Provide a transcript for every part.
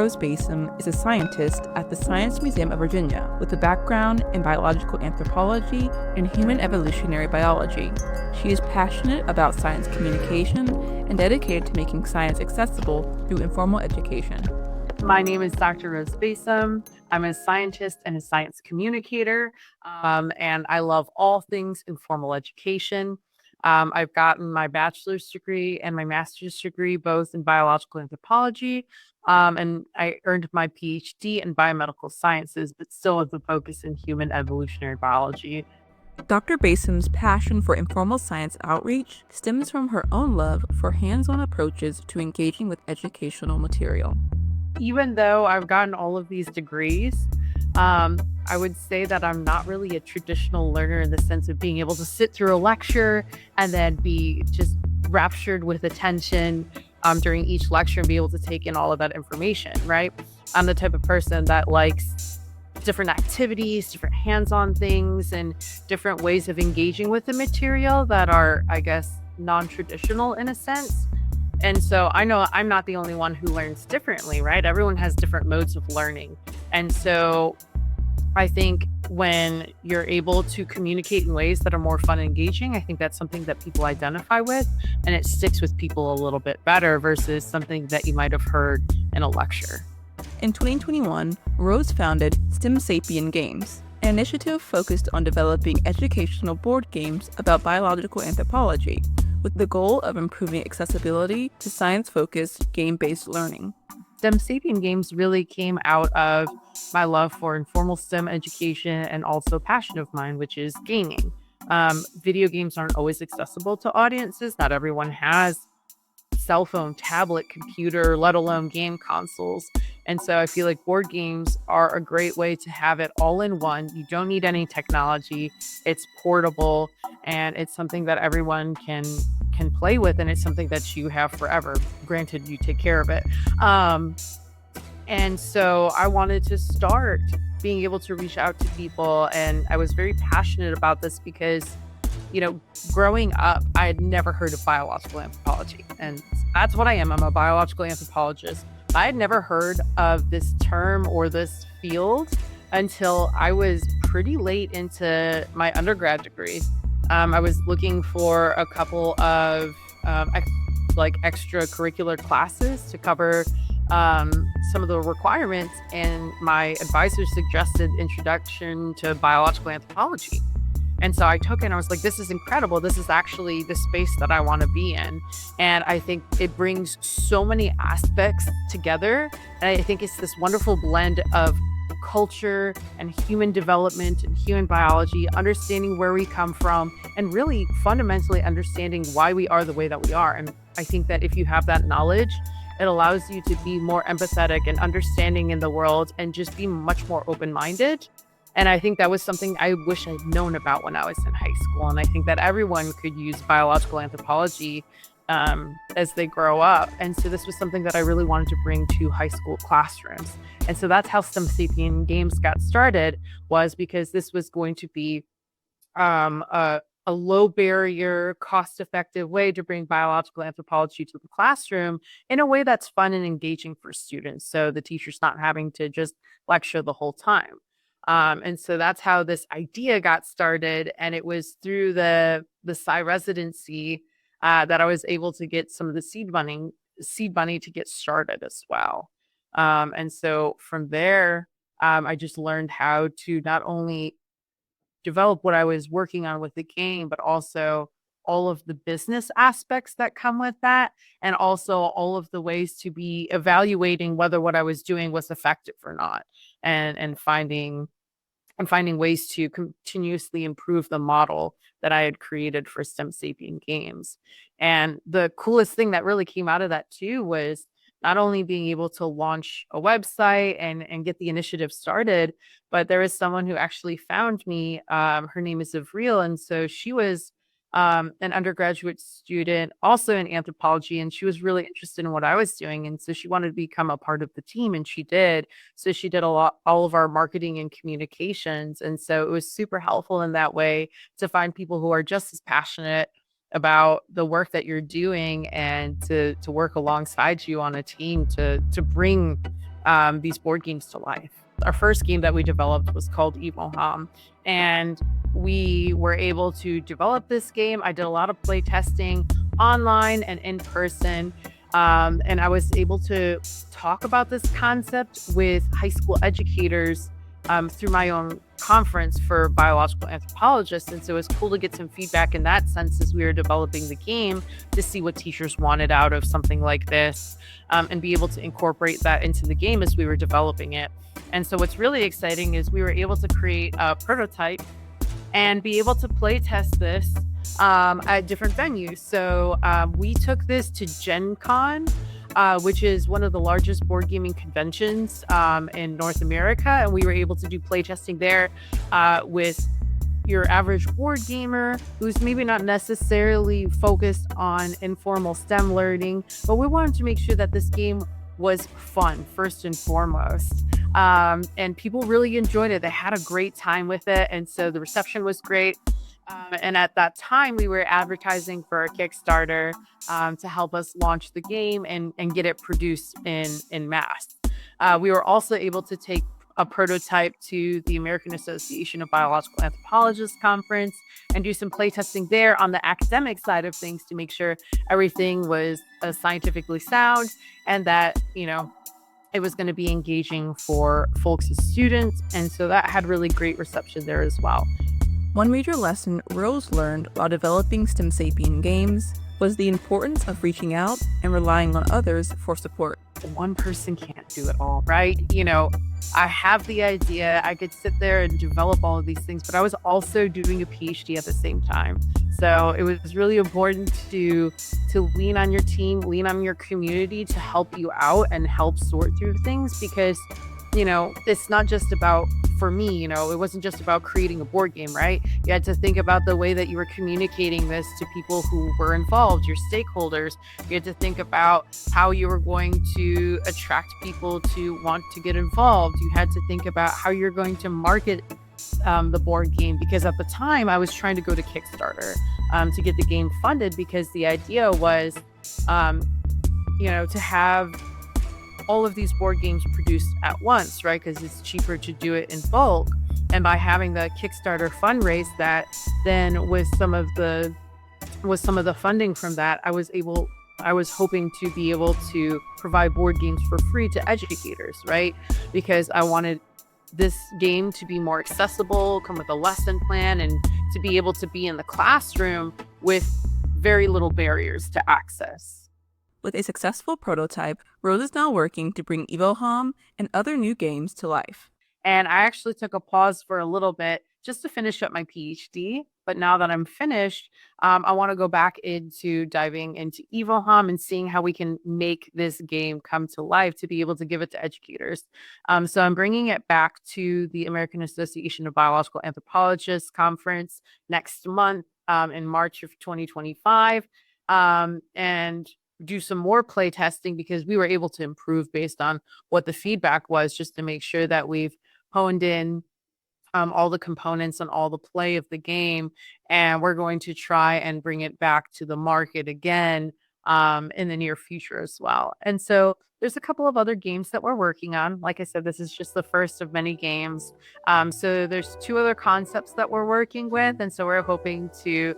Rose Basom is a scientist at the Science Museum of Virginia with a background in biological anthropology and human evolutionary biology. She is passionate about science communication and dedicated to making science accessible through informal education. My name is Dr. Rose Basom. I'm a scientist and a science communicator, and I love all things informal education. I've gotten my bachelor's degree and my master's degree both in biological anthropology, and I earned my PhD in biomedical sciences, but still with a focus in human evolutionary biology. Dr. Basom's passion for informal science outreach stems from her own love for hands-on approaches to engaging with educational material. Even though I've gotten all of these degrees, I would say that I'm not really a traditional learner in the sense of being able to sit through a lecture and then be just raptured with attention during each lecture and be able to take in all of that information, right? I'm the type of person that likes different activities, different hands-on things, and different ways of engaging with the material that are, I guess, non-traditional in a sense. And so I know I'm not the only one who learns differently, right? Everyone has different modes of learning. And so I think when you're able to communicate in ways that are more fun and engaging, I think that's something that people identify with and it sticks with people a little bit better versus something that you might have heard in a lecture. In 2021, Rose founded STEMsapien Games, an initiative focused on developing educational board games about biological anthropology, with the goal of improving accessibility to science-focused, game-based learning. STEM Sapien Games really came out of my love for informal STEM education and also a passion of mine, which is gaming. Video games aren't always accessible to audiences. Not everyone has cell phone, tablet, computer, let alone game consoles. And so I feel like board games are a great way to have it all in one. You don't need any technology. It's portable and it's something that everyone can play with, and it's something that you have forever. Granted, you take care of it. And so I wanted to start being able to reach out to people, and I was very passionate about this because, you know, growing up, I had never heard of biological anthropology, and that's what I am. I'm a biological anthropologist. I had never heard of this term or this field until I was pretty late into my undergrad degree. I was looking for a couple of extracurricular classes to cover some of the requirements, and my advisor suggested Introduction to Biological Anthropology. And so I took it and I was like, this is incredible. This is actually the space that I want to be in. And I think it brings so many aspects together. And I think it's this wonderful blend of culture and human development and human biology, understanding where we come from, and really fundamentally understanding why we are the way that we are. And I think that if you have that knowledge, it allows you to be more empathetic and understanding in the world and just be much more open-minded. And I think that was something I wish I'd known about when I was in high school. And I think that everyone could use biological anthropology as they grow up. And so this was something that I really wanted to bring to high school classrooms. And so that's how STEM Sapien Games got started, was because this was going to be a low barrier, cost-effective way to bring biological anthropology to the classroom in a way that's fun and engaging for students. So the teacher's not having to just lecture the whole time. And so that's how this idea got started. And it was through the residency that I was able to get some of the seed money to get started as well. And so from there, I just learned how to not only develop what I was working on with the game, but also all of the business aspects that come with that, and also all of the ways to be evaluating whether what I was doing was effective or not, and finding ways to continuously improve the model that I had created for STEM Sapien Games. And the coolest thing that really came out of that too was not only being able to launch a website and get the initiative started, but there is someone who actually found me. Her name is Avril. And so she was an undergraduate student also in anthropology, and she was really interested in what I was doing. And so she wanted to become a part of the team, and she did. So she did all of our marketing and communications. And so it was super helpful in that way to find people who are just as passionate about the work that you're doing and to work alongside you on a team to bring these board games to life. Our first game that we developed was called EvoHom, and we were able to develop this game. I did a lot of play testing online and in person, and I was able to talk about this concept with high school educators through my own conference for biological anthropologists. And so it was cool to get some feedback in that sense as we were developing the game, to see what teachers wanted out of something like this, and be able to incorporate that into the game as we were developing it. And so what's really exciting is we were able to create a prototype and be able to play test this at different venues. So we took this to Gen Con, which is one of the largest board gaming conventions in North America. And we were able to do play testing there with your average board gamer who's maybe not necessarily focused on informal STEM learning, but we wanted to make sure that this game was fun first and foremost. And people really enjoyed it. They had a great time with it. And so the reception was great. And at that time, we were advertising for a Kickstarter to help us launch the game and get it produced in mass. We were also able to take a prototype to the American Association of Biological Anthropologists conference and do some playtesting there on the academic side of things to make sure everything was scientifically sound and that, it was going to be engaging for folks as students. And so that had really great reception there as well. One major lesson Rose learned while developing STEMsapien Games was the importance of reaching out and relying on others for support. One person can't do it all, right? I have the idea, I could sit there and develop all of these things, but I was also doing a PhD at the same time. So it was really important to lean on your team, lean on your community to help you out and help sort through things, because it's not just about, for me, it wasn't just about creating a board game, right? You had to think about the way that you were communicating this to people who were involved, your stakeholders. You had to think about how you were going to attract people to want to get involved. You had to think about how you're going to market the board game, because at the time I was trying to go to Kickstarter to get the game funded, because the idea was, to have all of these board games produced at once, right? Because it's cheaper to do it in bulk. And by having the Kickstarter fundraise that, then with some of the funding from that, I was hoping to be able to provide board games for free to educators, right? Because I wanted this game to be more accessible, come with a lesson plan, and to be able to be in the classroom with very little barriers to access. With a successful prototype, Rose is now working to bring EvoHom and other new games to life. And I actually took a pause for a little bit just to finish up my PhD. But now that I'm finished, I want to go back into diving into EvoHom and seeing how we can make this game come to life to be able to give it to educators. So I'm bringing it back to the American Association of Biological Anthropologists conference next month in March of 2025. And do some more play testing, because we were able to improve based on what the feedback was, just to make sure that we've honed in all the components and all the play of the game. And we're going to try and bring it back to the market again in the near future as well. And so there's a couple of other games that we're working on. Like I said, this is just the first of many games. So there's 2 other concepts that we're working with. And so we're hoping to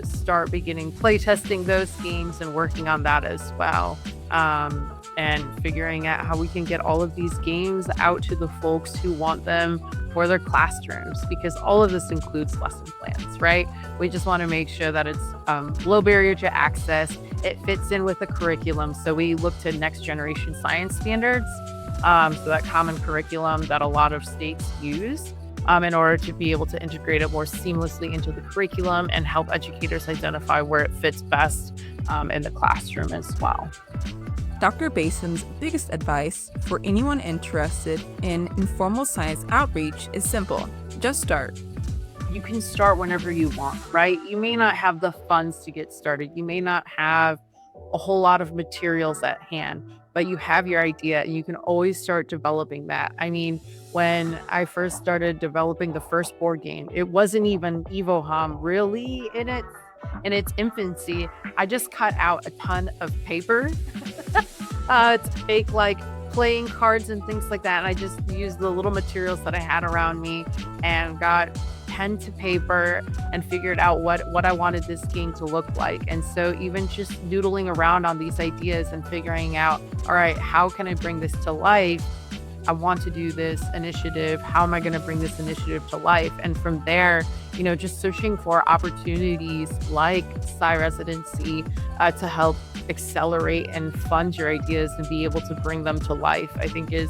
start beginning playtesting those games and working on that as well. And figuring out how we can get all of these games out to the folks who want them for their classrooms, because all of this includes lesson plans, right? We just want to make sure that it's low barrier to access. It fits in with the curriculum. So we look to next generation science standards, so that common curriculum that a lot of states use, in order to be able to integrate it more seamlessly into the curriculum and help educators identify where it fits best in the classroom as well. Dr. Basom's biggest advice for anyone interested in informal science outreach is simple: just start. You can start whenever you want, right? You may not have the funds to get started. You may not have a whole lot of materials at hand, but you have your idea and you can always start developing that. I mean, when I first started developing the first board game, it wasn't even EvoHom really in its infancy. I just cut out a ton of paper to make like playing cards and things like that. And I just used the little materials that I had around me and got pen to paper and figured out what I wanted this game to look like. And so even just noodling around on these ideas and figuring out, all right, how can I bring this to life? I want to do this initiative. How am I going to bring this initiative to life? And from there, just searching for opportunities like Residency to help accelerate and fund your ideas and be able to bring them to life, I think is,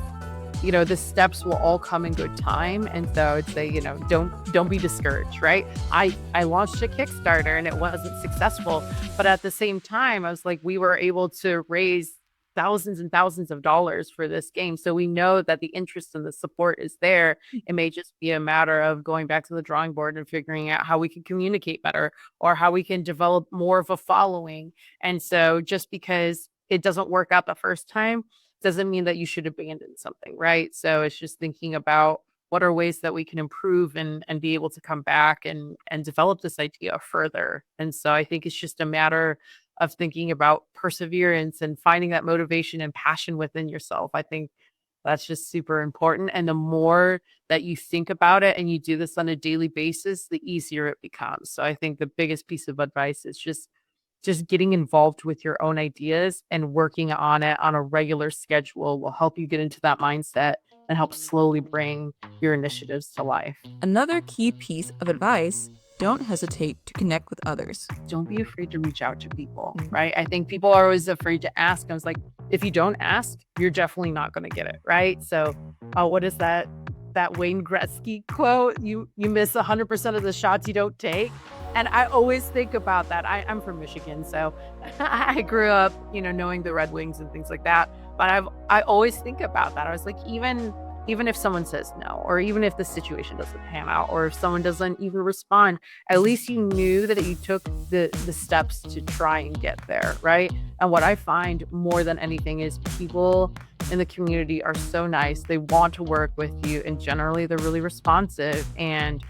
the steps will all come in good time. And so I'd say, don't be discouraged, right? I launched a Kickstarter and it wasn't successful, but at the same time, I was like, we were able to raise thousands and thousands of dollars for this game. So we know that the interest and the support is there. It may just be a matter of going back to the drawing board and figuring out how we can communicate better or how we can develop more of a following. And so just because it doesn't work out the first time doesn't mean that you should abandon something, right? So it's just thinking about what are ways that we can improve and be able to come back and develop this idea further. And so I think it's just a matter of thinking about perseverance and finding that motivation and passion within yourself. I think that's just super important. And the more that you think about it and you do this on a daily basis, the easier it becomes. So I think the biggest piece of advice is just getting involved with your own ideas and working on it on a regular schedule will help you get into that mindset and help slowly bring your initiatives to life. Another key piece of advice: don't hesitate to connect with others. Don't be afraid to reach out to people, right? I think people are always afraid to ask. I was like, if you don't ask, you're definitely not going to get it, right? So what is that Wayne Gretzky quote? You miss 100% of the shots you don't take. And I always think about that. I'm from Michigan, so I grew up, knowing the Red Wings and things like that. But I always think about that. I was like, even if someone says no, or even if the situation doesn't pan out, or if someone doesn't even respond, at least you knew that you took the steps to try and get there, right? And what I find more than anything is people in the community are so nice. They want to work with you, and generally they're really responsive. And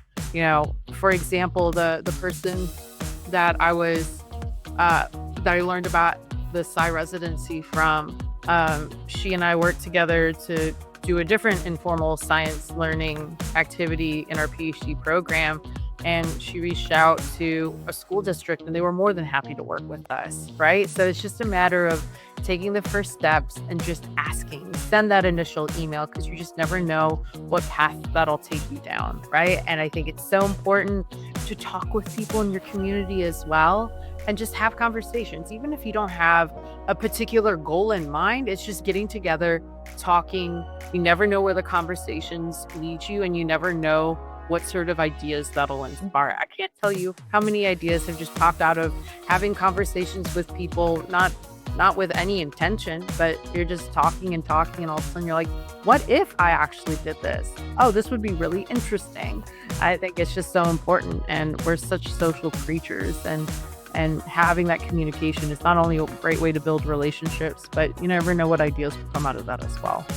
for example, the person that I learned about the Residency from, she and I worked together to do a different informal science learning activity in our PhD program. And she reached out to a school district and they were more than happy to work with us, right? So it's just a matter of taking the first steps and just asking. Send that initial email because you just never know what path that'll take you down, right? And I think it's so important to talk with people in your community as well and just have conversations. Even if you don't have a particular goal in mind, it's just getting together, talking. You never know where the conversations lead you, and you never know what sort of ideas that'll inspire. I can't tell you how many ideas have just popped out of having conversations with people, not with any intention, but you're just talking and all of a sudden you're like, what if I actually did this? Oh, this would be really interesting. I think it's just so important, and we're such social creatures, and having that communication is not only a great way to build relationships, but you never know what ideas will come out of that as well.